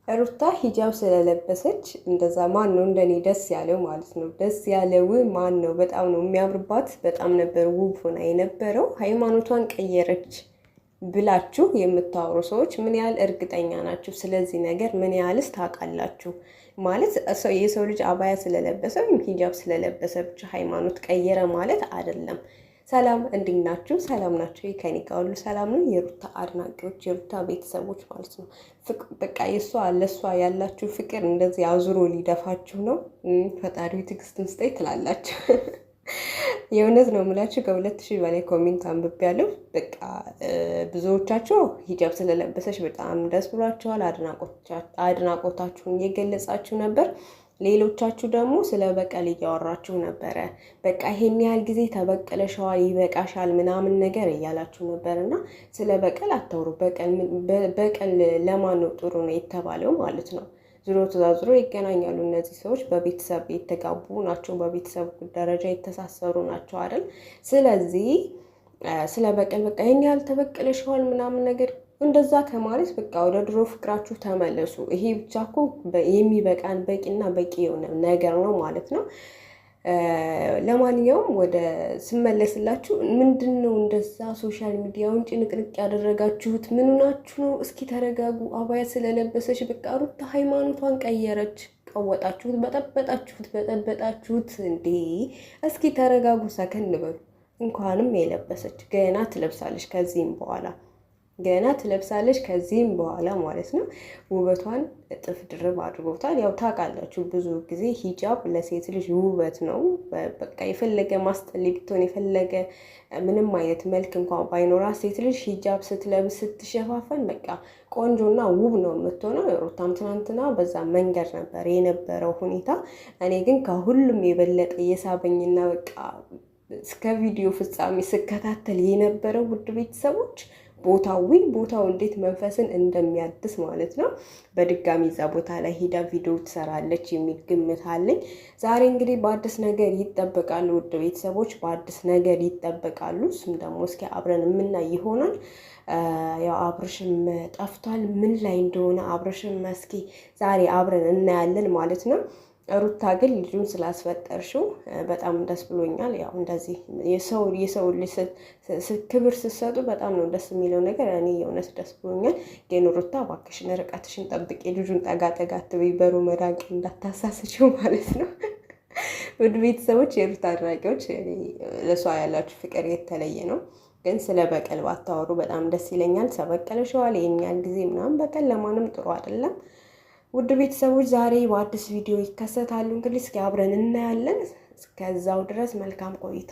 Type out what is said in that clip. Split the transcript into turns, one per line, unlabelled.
ሩታ ሂጃብ ስለለበሰች እንደዛ ማን ነው እንደኔ ደስ ያለው ማለት ነው። ደስ ያለው ማን ነው? በጣም ነው የሚያምርባት። በጣም ነበር ውብ ሆና የነበረው። ሃይማኖቷን ቀየረች ብላችሁ የምታወሩ ሰዎች ምን ያህል እርግጠኛ ናችሁ? ስለዚህ ነገር ምን ያህልስ ታውቃላችሁ? ማለት የሰው ልጅ አባያ ስለለበሰ ወይም ሂጃብ ስለለበሰ ብቻ ሃይማኖት ቀየረ ማለት አይደለም። ሰላም እንዴት ናችሁ? ሰላም ናቸው። ከኔ ጋር ሁሉ ሰላም ነው። የሩታ አድናቂዎች፣ የሩታ ቤተሰቦች ማለት ነው። በቃ የእሷ ለእሷ ያላችሁ ፍቅር እንደዚህ አዙሮ ሊደፋችሁ ነው። ፈጣሪው ትዕግስትን ስጠኝ ትላላችሁ። የእውነት ነው የምላችሁ። ከ2000 በላይ ኮሜንት አንብቤያለሁ። በቃ ብዙዎቻችሁ ሂጃብ ስለለበሰች በጣም ደስ ብሏቸዋል። አድናቆታችሁን እየገለጻችሁ ነበር። ሌሎቻችሁ ደግሞ ስለ በቀል እያወራችሁ ነበረ። በቃ ይሄን ያህል ጊዜ ተበቀለሻል፣ ይበቃሻል ምናምን ነገር እያላችሁ ነበር። እና ስለ በቀል አታውሩ። በቀል ለማን ነው ጥሩ ነው የተባለው ማለት ነው? ዝሮ ተዛዝሮ ይገናኛሉ። እነዚህ ሰዎች በቤተሰብ የተጋቡ ናቸው፣ በቤተሰብ ደረጃ የተሳሰሩ ናቸው አይደል? ስለዚህ ስለ በቀል በቃ ይሄን ያህል ተበቀለሻል ምናምን ነገር እንደዛ ከማለት በቃ ወደ ድሮ ፍቅራችሁ ተመለሱ። ይሄ ብቻ እኮ የሚበቃን በቂና በቂ የሆነ ነገር ነው ማለት ነው። ለማንኛውም ወደ ስመለስላችሁ ምንድን ነው እንደዛ ሶሻል ሚዲያውን ጭንቅንቅ ያደረጋችሁት? ምን ሆናችሁ ነው? እስኪ ተረጋጉ። አባያ ስለለበሰች በቃ ሩታ ሃይማኖቷን ቀየረች። ቀወጣችሁት፣ በጠበጣችሁት እንዴ! እስኪ ተረጋጉ፣ ሰከን በሉ። እንኳንም የለበሰች ገና ትለብሳለች ከዚህም በኋላ ማለት ነው። ውበቷን እጥፍ ድርብ አድርጎታል። ያው ታውቃላችሁ ብዙ ጊዜ ሂጃብ ለሴት ልጅ ውበት ነው። በቃ የፈለገ ማስጠሊ ብትሆን የፈለገ ምንም አይነት መልክ እንኳን ባይኖራ ሴት ልጅ ሂጃብ ስትለብስ ስትሸፋፈን በቃ ቆንጆና ውብ ነው የምትሆነው። ሩታም ትናንትና በዛ መንገድ ነበር የነበረው ሁኔታ። እኔ ግን ከሁሉም የበለጠ የሳበኝና በቃ እስከ ቪዲዮ ፍጻሜ ስከታተል የነበረው ውድ ቤተሰቦች ቦታው እንዴት መንፈስን እንደሚያድስ ማለት ነው። በድጋሚ እዛ ቦታ ላይ ሄዳ ቪዲዮ ትሰራለች የሚል ግምት አለኝ። ዛሬ እንግዲህ በአዲስ ነገር ይጠበቃሉ ውድ ቤተሰቦች፣ በአዲስ ነገር ይጠበቃሉ። እሱም ደግሞ እስኪ አብረን የምናይ ይሆናል። ያው አብርሽም ጠፍቷል። ምን ላይ እንደሆነ አብርሽም እስኪ ዛሬ አብረን እናያለን ማለት ነው። ሩታ ግን ልጁን ስላስፈጠርሽው በጣም ደስ ብሎኛል። ያው እንደዚህ የሰው ልጅ ክብር ስትሰጡ በጣም ነው ደስ የሚለው ነገር። እኔ የእውነት ደስ ብሎኛል። ግን ሩታ እባክሽን ርቀትሽን ጠብቂ፣ ልጁን ጠጋ አትበይ፣ በሩ መዳቅ እንዳታሳስችው ማለት ነው። ውድ ቤተሰቦች፣ የሩታ አድናቂዎች፣ ለሷ ያላችሁ ፍቅር የተለየ ነው። ግን ስለ በቀል ባታወሩ በጣም ደስ ይለኛል። ተበቀለሽዋል ይሄን ያህል ጊዜ ምናምን በቀል ለማንም ጥሩ አይደለም። ውድ ቤተሰቦች ዛሬ በአዲስ ቪዲዮ ይከሰታሉ። እንግዲህ እስኪ አብረን እናያለን። እስከዛው ድረስ መልካም ቆይታ